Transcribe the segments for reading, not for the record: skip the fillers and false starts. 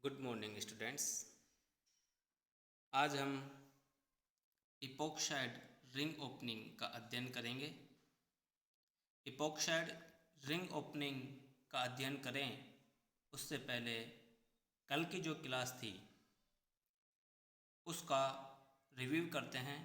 Good morning students. आज हम epoxide ring opening का अध्ययन करेंगे। इपोक्साइड रिंग ओपनिंग का अध्ययन करें उससे पहले कल की जो क्लास थी उसका रिव्यू करते हैं।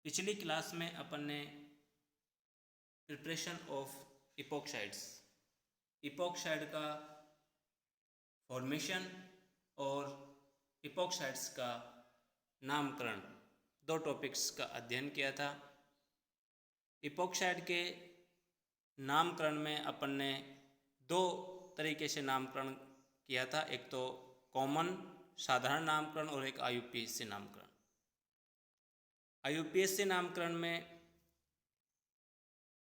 पिछली क्लास में अपन ने प्रिपरेशन ऑफ इपोक्साइड का फॉर्मेशन और इपोक्साइड्स का नामकरण दो टॉपिक्स का अध्ययन किया था। इपोक्साइड के नामकरण में अपन ने दो तरीके से नामकरण किया था, एक तो कॉमन साधारण नामकरण और एक IUPAC नामकरण। IUPAC नामकरण में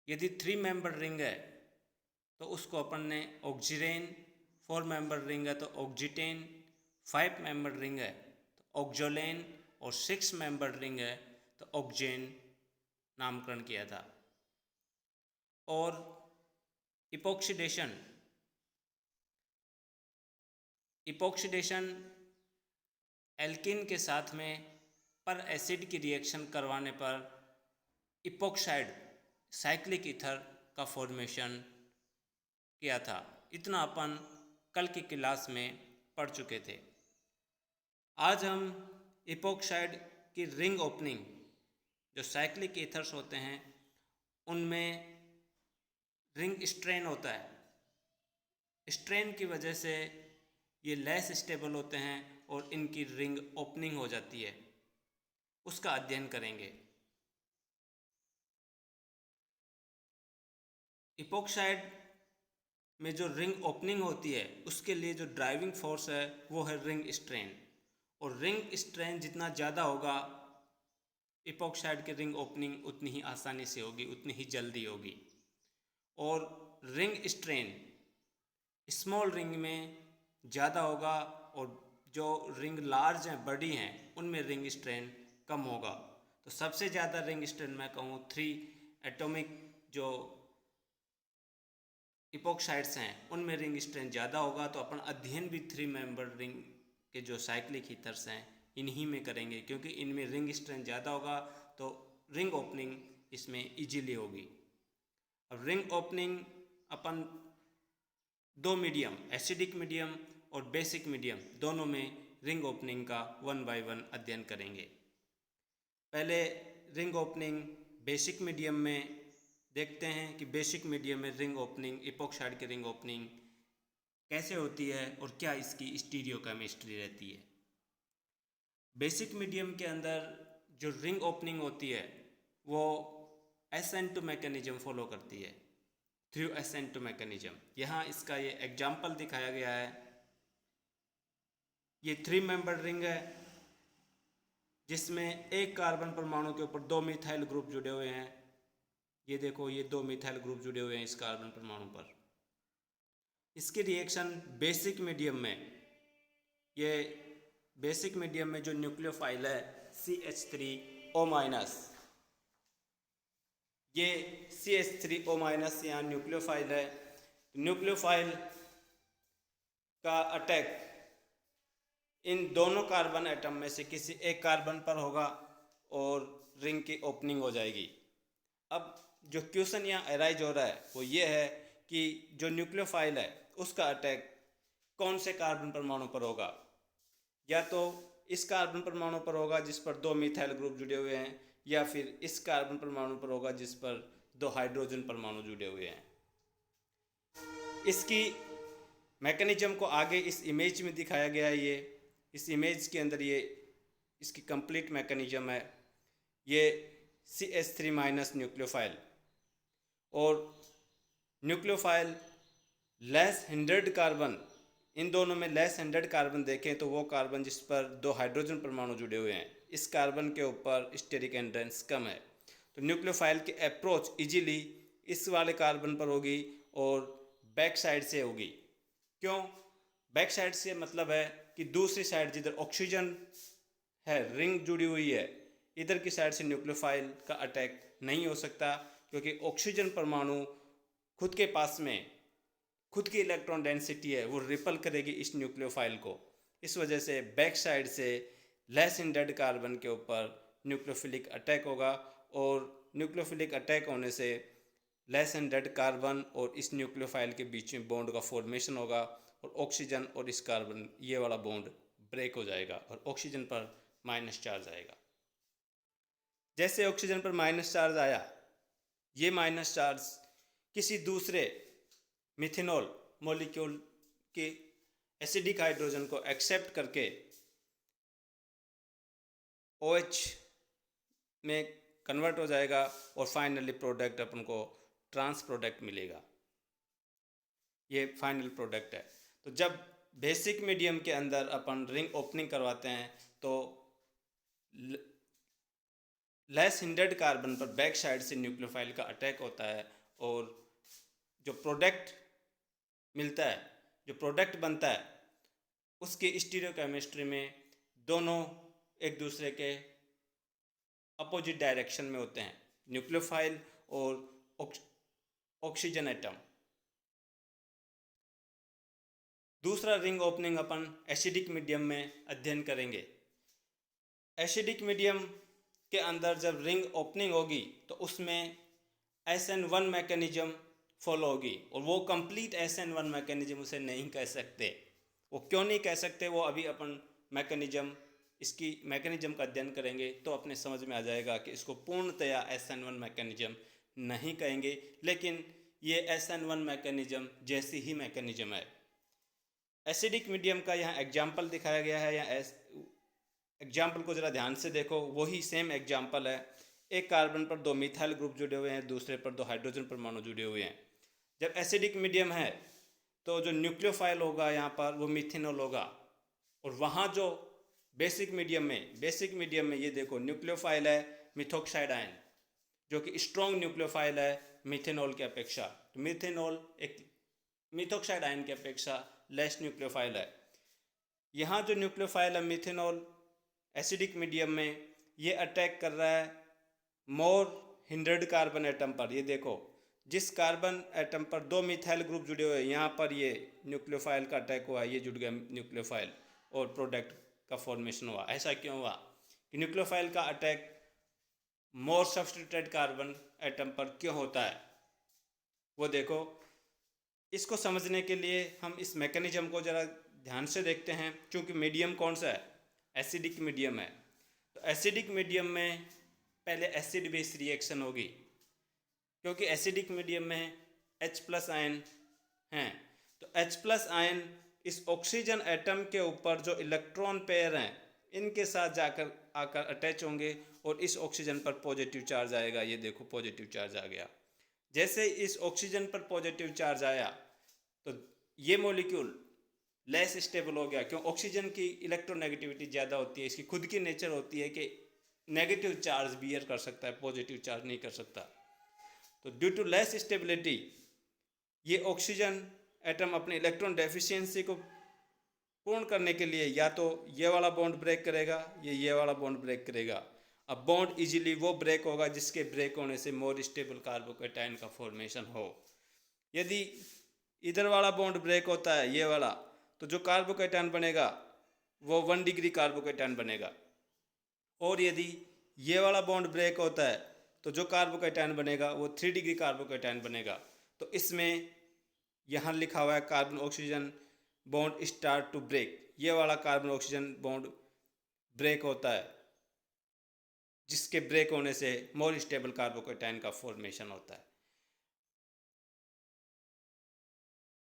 यदि 3 मेंबर रिंग है तो उसको अपन ने ऑक्सीरेन, 4 मेंबर रिंग है तो ऑक्सीटेन, 5 मेंबर रिंग है तो ऑक्सोलेन और 6 मेंबर रिंग है तो ऑक्जेन नामकरण किया था। और इपोक्सीडेशन एल्कीन के साथ में पर एसिड की रिएक्शन करवाने पर इपोक्साइड साइक्लिक ईथर का फॉर्मेशन किया था। इतना अपन कल की क्लास में पढ़ चुके थे। आज हम इपोक्साइड की रिंग ओपनिंग, जो साइक्लिक ईथर्स होते हैं उनमें रिंग स्ट्रेन होता है। स्ट्रेन की वजह से ये लेस स्टेबल होते हैं और इनकी रिंग ओपनिंग हो जाती है, उसका अध्ययन करेंगे। इपोक्साइड में जो रिंग ओपनिंग होती है उसके लिए जो ड्राइविंग फोर्स है वो है रिंग स्ट्रेन, और रिंग स्ट्रेन जितना ज़्यादा होगा इपोक्साइड की रिंग ओपनिंग उतनी ही आसानी से होगी, उतनी ही जल्दी होगी। और रिंग स्ट्रेन स्मॉल रिंग में ज़्यादा होगा और जो रिंग लार्ज हैं, बड़ी हैं, उनमें रिंग स्ट्रेन कम होगा। तो सबसे ज़्यादा रिंग स्ट्रेन मैं कहूँ 3 एटॉमिक जो इपोक्साइड्स हैं उनमें रिंग स्ट्रेन ज़्यादा होगा। तो अपन अध्ययन भी 3 मेंबर रिंग के जो साइक्लिक ईथर्स हैं इन्हीं में करेंगे, क्योंकि इनमें रिंग स्ट्रेन ज़्यादा होगा तो रिंग ओपनिंग इसमें इजीली होगी। अब रिंग ओपनिंग अपन दो मीडियम, एसिडिक मीडियम और बेसिक मीडियम, दोनों में रिंग ओपनिंग का 1 बाय 1 अध्ययन करेंगे। पहले रिंग ओपनिंग बेसिक मीडियम में देखते हैं कि बेसिक मीडियम में रिंग ओपनिंग, इपोक्साइड की रिंग ओपनिंग कैसे होती है और क्या इसकी स्टीरियोकेमिस्ट्री रहती है। बेसिक मीडियम के अंदर जो रिंग ओपनिंग होती है वो SN2 मैकेनिज्म फॉलो करती है, थ्रू SN2 मैकेनिज्म। यहाँ इसका ये एग्जाम्पल दिखाया गया है। ये 3 मेंबर रिंग है जिसमें एक कार्बन परमाणु के ऊपर 2 मिथाइल ग्रुप जुड़े हुए हैं। ये देखो, ये 2 मिथाइल ग्रुप जुड़े हुए हैं इस कार्बन परमाणु पर। इसकी रिएक्शन बेसिक मीडियम में, ये बेसिक मीडियम में जो न्यूक्लियोफाइल है CH3O-, ये CH3O- यहाँ न्यूक्लियोफाइल है। न्यूक्लियोफाइल का अटैक इन दोनों कार्बन एटम में से किसी एक कार्बन पर होगा और रिंग की ओपनिंग हो जाएगी। अब जो क्वेश्चन यहाँ अराइज हो रहा है वो ये है कि जो न्यूक्लियोफाइल है उसका अटैक कौन से कार्बन परमाणु पर होगा। या तो इस कार्बन परमाणु पर होगा जिस पर 2 मिथाइल ग्रुप जुड़े हुए हैं, या फिर इस कार्बन परमाणु पर होगा जिस पर 2 हाइड्रोजन परमाणु जुड़े हुए हैं। इसकी मैकेनिज्म को आगे इस इमेज में दिखाया गया है। ये इस इमेज के अंदर ये इसकी कंप्लीट मैकेनिज्म है। ये CH3- न्यूक्लियोफाइल और न्यूक्लियोफाइल लेस हिंड्रेड कार्बन, इन दोनों में लेस हिंड्रेड कार्बन देखें तो वो कार्बन जिस पर 2 हाइड्रोजन परमाणु जुड़े हुए हैं, इस कार्बन के ऊपर स्टेरिक एंड्रेंस कम है। तो न्यूक्लियोफाइल की अप्रोच इजीली इस वाले कार्बन पर होगी और बैक साइड से होगी। क्यों बैक साइड से? मतलब है कि दूसरी साइड जिधर ऑक्सीजन है, रिंग जुड़ी हुई है, इधर की साइड से न्यूक्लियोफाइल का अटैक नहीं हो सकता, क्योंकि ऑक्सीजन परमाणु खुद के पास में खुद की इलेक्ट्रॉन डेंसिटी है वो रिपल करेगी इस न्यूक्लियोफाइल को। इस वजह से बैक साइड से लेस हिंडर्ड कार्बन के ऊपर न्यूक्लियोफिलिक अटैक होगा, और न्यूक्लियोफिलिक अटैक होने से लेस हिंडर्ड कार्बन और इस न्यूक्लियोफाइल के बीच में बॉन्ड का फॉर्मेशन होगा, और ऑक्सीजन और इस कार्बन ये वाला बॉन्ड ब्रेक हो जाएगा और ऑक्सीजन पर माइनस चार्ज आएगा। जैसे ऑक्सीजन पर माइनस चार्ज आया, ये माइनस चार्ज किसी दूसरे मिथेनॉल मॉलिक्यूल के एसिडिक हाइड्रोजन को एक्सेप्ट करके OH में कन्वर्ट हो जाएगा, और फाइनली प्रोडक्ट अपन को ट्रांस प्रोडक्ट मिलेगा। ये फाइनल प्रोडक्ट है। तो जब बेसिक मीडियम के अंदर अपन रिंग ओपनिंग करवाते हैं तो लेस हिंडर्ड कार्बन पर बैक साइड से न्यूक्लियोफाइल का अटैक होता है, और जो प्रोडक्ट मिलता है, जो प्रोडक्ट बनता है, उसकी स्टीरियोकेमिस्ट्री में दोनों एक दूसरे के अपोजिट डायरेक्शन में होते हैं, न्यूक्लियोफाइल और ऑक्सीजन एटम। दूसरा रिंग ओपनिंग अपन एसिडिक मीडियम में अध्ययन करेंगे। एसिडिक मीडियम के अंदर जब रिंग ओपनिंग होगी तो उसमें SN1 मैकेनिज्म फॉलो होगी, और वो कंप्लीट SN1 मैकेनिज्म उसे नहीं कह सकते। वो क्यों नहीं कह सकते, वो अभी अपन इसकी मैकेनिज्म का अध्ययन करेंगे तो अपने समझ में आ जाएगा कि इसको पूर्णतया SN1 मैकेनिज्म नहीं कहेंगे, लेकिन ये SN1 मैकेनिज्म जैसी ही मैकेनिज्म है। एसिडिक मीडियम का यहाँ एग्जाम्पल दिखाया गया है, या एग्जाम्पल को ज़रा ध्यान से देखो, वही सेम एग्जाम्पल है। एक कार्बन पर 2 मिथाइल ग्रुप जुड़े हुए हैं, दूसरे पर 2 हाइड्रोजन परमाणु जुड़े हुए हैं। जब एसिडिक मीडियम है तो जो न्यूक्लियोफाइल होगा यहाँ पर वो मिथेनॉल होगा, और वहाँ जो बेसिक मीडियम में ये देखो न्यूक्लियोफाइल है मिथॉक्साइड आयन, जो कि स्ट्रॉन्ग न्यूक्लियोफाइल है मिथेनॉल की अपेक्षा। तो मिथेनॉल एक मिथॉक्साइड आयन की अपेक्षा लेस न्यूक्लियोफाइल है। यहाँ जो न्यूक्लियोफाइल है मिथेनॉल एसिडिक मीडियम में, ये अटैक कर रहा है मोर हिंड्रेड कार्बन एटम पर। ये देखो, जिस कार्बन एटम पर 2 मिथाइल ग्रुप जुड़े हुए हैं, यहाँ पर ये न्यूक्लियोफाइल का अटैक हुआ, ये जुड़ गया न्यूक्लियोफाइल और प्रोडक्ट का फॉर्मेशन हुआ। ऐसा क्यों हुआ कि न्यूक्लियोफाइल का अटैक मोर सब्स्टिट्यूटेड कार्बन एटम पर क्यों होता है, वो देखो। इसको समझने के लिए हम इस मैकेनिज्म को ज़रा ध्यान से देखते हैं। क्योंकि मीडियम कौन सा है, एसिडिक मीडियम है। तो एसिडिक मीडियम में पहले एसिड बेस रिएक्शन होगी, क्योंकि एसिडिक मीडियम में H+ आयन हैं। तो H+ आयन इस ऑक्सीजन एटम के ऊपर जो इलेक्ट्रॉन पेयर हैं, इनके साथ जाकर आकर अटैच होंगे, और इस ऑक्सीजन पर पॉजिटिव चार्ज आएगा। ये देखो पॉजिटिव चार्ज आ गया। जैसे इस ऑक्सीजन पर पॉजिटिव चार्ज आया तो ये मॉलिक्यूल लेस स्टेबल हो गया, क्यों? ऑक्सीजन की इलेक्ट्रोनेगेटिविटी ज़्यादा होती है, इसकी खुद की नेचर होती है कि नेगेटिव चार्ज बियर कर सकता है, पॉजिटिव चार्ज नहीं कर सकता। तो ड्यू टू लेस स्टेबिलिटी ये ऑक्सीजन एटम अपने इलेक्ट्रॉन डेफिशिएंसी को पूर्ण करने के लिए या तो ये वाला बॉन्ड ब्रेक करेगा, ये वाला बॉन्ड ब्रेक करेगा। अब बॉन्ड इजीली वो ब्रेक होगा जिसके ब्रेक होने से मोर स्टेबल कार्बोकेटायन का फॉर्मेशन हो। यदि इधर वाला बॉन्ड ब्रेक होता है, ये वाला, तो जो कार्बोकेटायन बनेगा वो 1 डिग्री कार्बोकेटायन बनेगा। और यदि ये वाला बॉन्ड ब्रेक होता है तो जो कार्बोकेटायन बनेगा वो 3 डिग्री कार्बोकेटायन बनेगा। तो इसमें यहाँ लिखा हुआ है carbon oxygen bond start to break. ये वाला कार्बन ऑक्सीजन बॉन्ड ब्रेक होता है, जिसके ब्रेक होने से मोर स्टेबल कार्बोकेटायन का फॉर्मेशन होता है।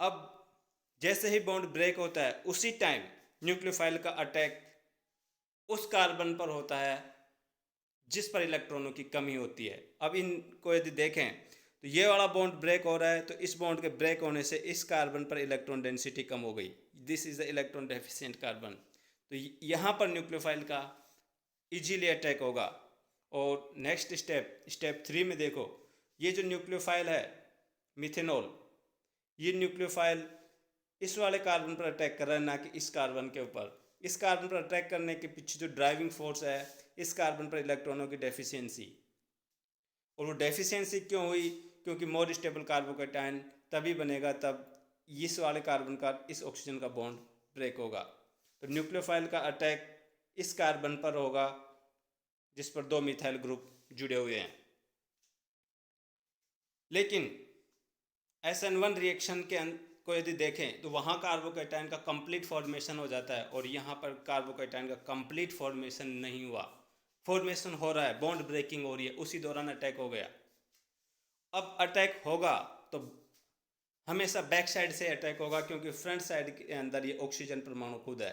अब जैसे ही बॉन्ड ब्रेक होता है उसी टाइम न्यूक्लियोफाइल का अटैक उस कार्बन पर होता है जिस पर इलेक्ट्रॉनों की कमी होती है। अब इनको यदि देखें तो ये वाला बॉन्ड ब्रेक हो रहा है, तो इस बॉन्ड के ब्रेक होने से इस कार्बन पर इलेक्ट्रॉन डेंसिटी कम हो गई। This is the electron deficient carbon. तो यहाँ पर न्यूक्लियोफाइल का इजीली अटैक होगा। और नेक्स्ट स्टेप 3 में देखो, ये जो न्यूक्लियोफाइल है मिथेनॉल, ये न्यूक्लियोफाइल इस वाले कार्बन पर अटैक कर रहा है, ना कि इस कार्बन के ऊपर। इस कार्बन पर अटैक करने के पीछे जो ड्राइविंग फोर्स है, इस कार्बन पर इलेक्ट्रॉनों की डेफिशिएंसी। और वो डेफिशिएंसी क्यों हुई? क्योंकि मोर स्टेबल कार्बोकेटायन तभी बनेगा तब इस वाले कार्बन का इस ऑक्सीजन का बॉन्ड ब्रेक होगा। तो न्यूक्लियोफाइल का अटैक इस कार्बन पर होगा जिस पर दो मिथाइल ग्रुप जुड़े हुए हैं। लेकिन SN1 रिएक्शन को यदि देखें तो वहाँ कार्बोकैटायन का कंप्लीट फॉर्मेशन हो जाता है और यहाँ पर कार्बोकैटायन का कंप्लीट फॉर्मेशन नहीं हुआ। फॉर्मेशन हो रहा है, बॉन्ड ब्रेकिंग हो रही है, उसी दौरान अटैक हो गया। अब अटैक होगा तो हमेशा बैक साइड से अटैक होगा, क्योंकि फ्रंट साइड के अंदर ये ऑक्सीजन परमाणु खुद है।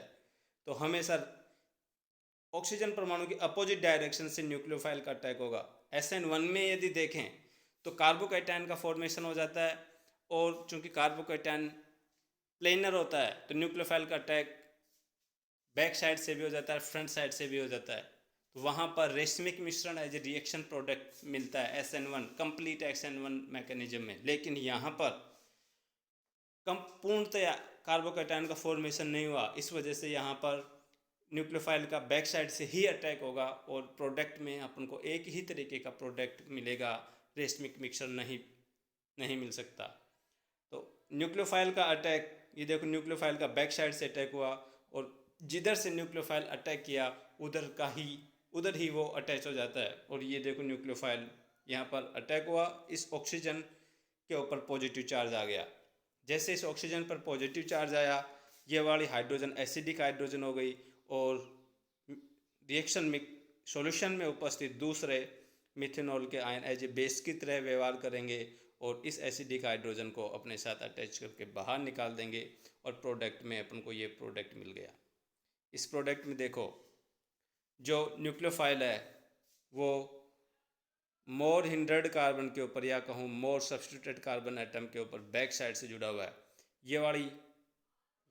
तो हमेशा ऑक्सीजन परमाणु की अपोजिट डायरेक्शन से न्यूक्लियोफाइल का अटैक होगा। SN1 में यदि देखें तो कार्बोकैटायन का फॉर्मेशन हो जाता है, और चूंकि कार्बोकैटायन प्लेनर होता है तो न्यूक्लियोफाइल का अटैक बैक साइड से भी हो जाता है, फ्रंट साइड से भी हो जाता है। तो वहाँ पर रेशमिक मिश्रण एज ए रिएक्शन प्रोडक्ट मिलता है SN1 कंप्लीट SN1 मैकेनिज्म में। लेकिन यहाँ पर पूर्णतया कार्बोकैटायन का फॉर्मेशन नहीं हुआ, इस वजह से यहाँ पर न्यूक्लियोफाइल का बैक साइड से ही अटैक होगा और प्रोडक्ट में अपन को एक ही तरीके का प्रोडक्ट मिलेगा, रेशमिक मिक्सचर नहीं मिल सकता। तो न्यूक्लियोफाइल का अटैक, ये देखो न्यूक्लियोफाइल का बैक साइड से अटैक हुआ और जिधर से न्यूक्लियोफाइल अटैक किया उधर ही वो अटैच हो जाता है। और ये देखो न्यूक्लियोफाइल यहाँ पर अटैक हुआ, इस ऑक्सीजन के ऊपर पॉजिटिव चार्ज आ गया। जैसे इस ऑक्सीजन पर पॉजिटिव चार्ज आया, ये वाली हाइड्रोजन एसिडिक हाइड्रोजन हो गई और रिएक्शन में सॉल्यूशन में उपस्थित दूसरे मिथेनॉल के आयन एज ए बेस की तरह व्यवहार करेंगे और इस एसिडिक हाइड्रोजन को अपने साथ अटैच करके बाहर निकाल देंगे और प्रोडक्ट में अपन को ये प्रोडक्ट मिल गया। इस प्रोडक्ट में देखो जो न्यूक्लियोफाइल है वो मोर हिंड्रेड कार्बन के ऊपर, या कहूँ मोर सब्स्टिट्यूटेड कार्बन एटम के ऊपर बैक साइड से जुड़ा हुआ है। ये वाली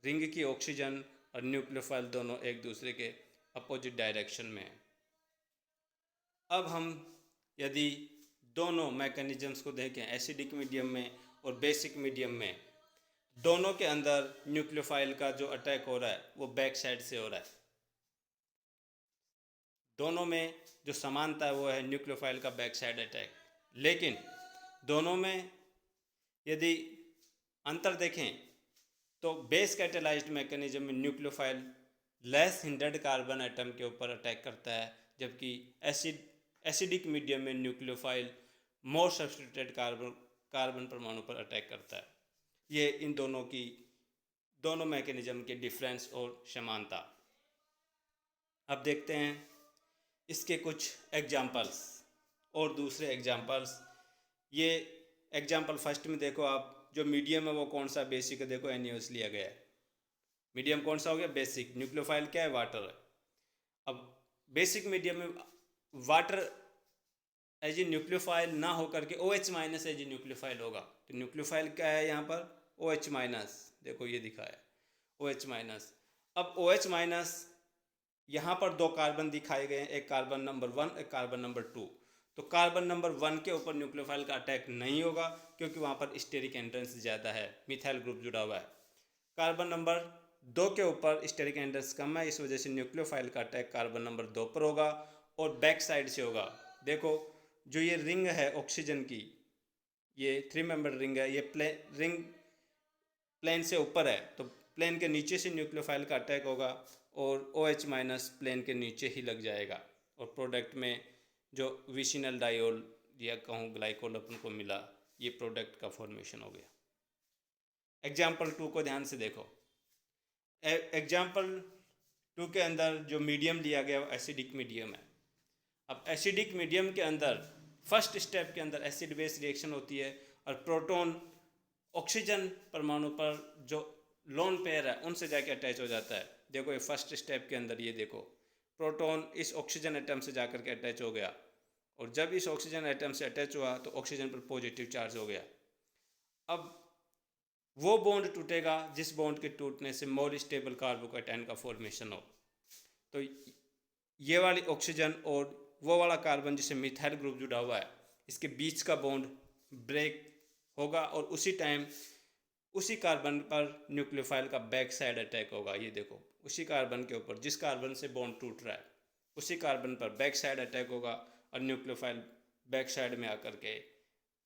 रिंग की ऑक्सीजन और न्यूक्लियोफाइल दोनों एक दूसरे के अपोजिट डायरेक्शन में है। अब हम यदि दोनों मैकेनिज्म्स को देखें एसिडिक मीडियम में और बेसिक मीडियम में, दोनों के अंदर न्यूक्लियोफाइल का जो अटैक हो रहा है वो बैक साइड से हो रहा है। दोनों में जो समानता है वो है न्यूक्लियोफाइल का बैक साइड अटैक। लेकिन दोनों में यदि अंतर देखें तो बेस कैटेलाइज्ड मैकेनिज्म में न्यूक्लियोफाइल लेस हिंड्रेड कार्बन एटम के ऊपर अटैक करता है, जबकि एसिडिक मीडियम में न्यूक्लियोफाइल मोर सब्स्टिट्यूटेड कार्बन परमाणु पर अटैक करता है। ये इन दोनों मैकेनिज्म के डिफरेंस और समानता। अब देखते हैं इसके कुछ एग्जाम्पल्स और दूसरे एग्जाम्पल्स। ये एग्जाम्पल फर्स्ट में देखो आप, जो मीडियम है वो कौन सा, बेसिक है, देखो NaOH लिया गया है। मीडियम कौन सा हो गया, बेसिक। न्यूक्लियोफाइल क्या है, वाटर है। अब बेसिक मीडियम में वाटर एज ए न्यूक्लियोफाइल ना होकर के OH minus as a nucleophile होगा। तो न्यूक्लियोफाइल क्या है यहाँ पर, OH माइनस, देखो ये दिखा है OH माइनस। अब OH माइनस यहाँ पर दो कार्बन दिखाए गए हैं, एक कार्बन नंबर 1 एक कार्बन नंबर 2। तो कार्बन नंबर 1 के ऊपर न्यूक्लियोफाइल का अटैक नहीं होगा क्योंकि वहाँ पर स्टेरिक एंट्रेंस ज़्यादा है, मिथाइल ग्रुप जुड़ा हुआ है। कार्बन नंबर 2 के ऊपर स्टेरिक एंट्रेंस कम है, इस वजह से न्यूक्लियोफाइल का अटैक कार्बन नंबर 2 पर होगा और बैक साइड से होगा। देखो जो ये रिंग है ऑक्सीजन की, ये 3 मेंबर रिंग है, ये रिंग प्लेन से ऊपर है, तो प्लेन के नीचे से न्यूक्लियोफाइल का अटैक होगा और OH माइनस प्लेन के नीचे ही लग जाएगा और प्रोडक्ट में जो विसिनल डायोल या कहूँ ग्लाइकोल अपन को मिला, ये प्रोडक्ट का फॉर्मेशन हो गया। एग्जाम्पल 2 को ध्यान से देखो। एग्जाम्पल 2 के अंदर जो मीडियम लिया गया वो एसिडिक मीडियम है। अब एसिडिक मीडियम के अंदर फर्स्ट स्टेप के अंदर एसिड बेस रिएक्शन होती है और प्रोटॉन ऑक्सीजन परमाणु पर जो लोन पेयर है उनसे जाके अटैच हो जाता है। देखो ये फर्स्ट स्टेप के अंदर, ये देखो प्रोटॉन इस ऑक्सीजन एटम से जाकर के अटैच हो गया और जब इस ऑक्सीजन एटम से अटैच हुआ तो ऑक्सीजन पर पॉजिटिव चार्ज हो गया। अब वो बॉन्ड टूटेगा जिस बॉन्ड के टूटने से मोर स्टेबल कार्बोकैटायन का फॉर्मेशन हो। तो ये वाली ऑक्सीजन और वो वाला कार्बन जिससे मिथाइल ग्रुप जुड़ा हुआ है, इसके बीच का बॉन्ड ब्रेक होगा और उसी टाइम उसी कार्बन पर न्यूक्लियोफाइल का बैक साइड अटैक होगा। ये देखो उसी कार्बन के ऊपर जिस कार्बन से बॉन्ड टूट रहा है उसी कार्बन पर बैक साइड अटैक होगा और न्यूक्लियोफाइल बैक साइड में आकर के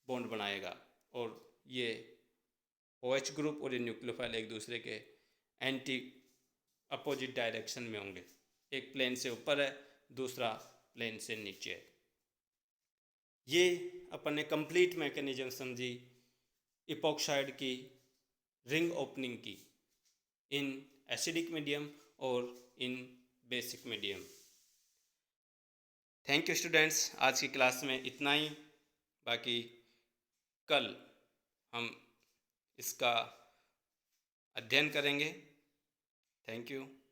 बॉन्ड बनाएगा और ये OH ग्रुप और ये न्यूक्लियोफाइल एक दूसरे के एंटी अपोजिट डायरेक्शन में होंगे। एक प्लेन से ऊपर है, दूसरा प्लेन से नीचे है। ये अपन ने कंप्लीट मैकेनिज्म समझी इपॉक्साइड की रिंग ओपनिंग की इन एसिडिक मीडियम और in basic medium. Thank you students, आज की क्लास में इतना ही। बाकी कल हम इसका अध्ययन करेंगे। Thank you.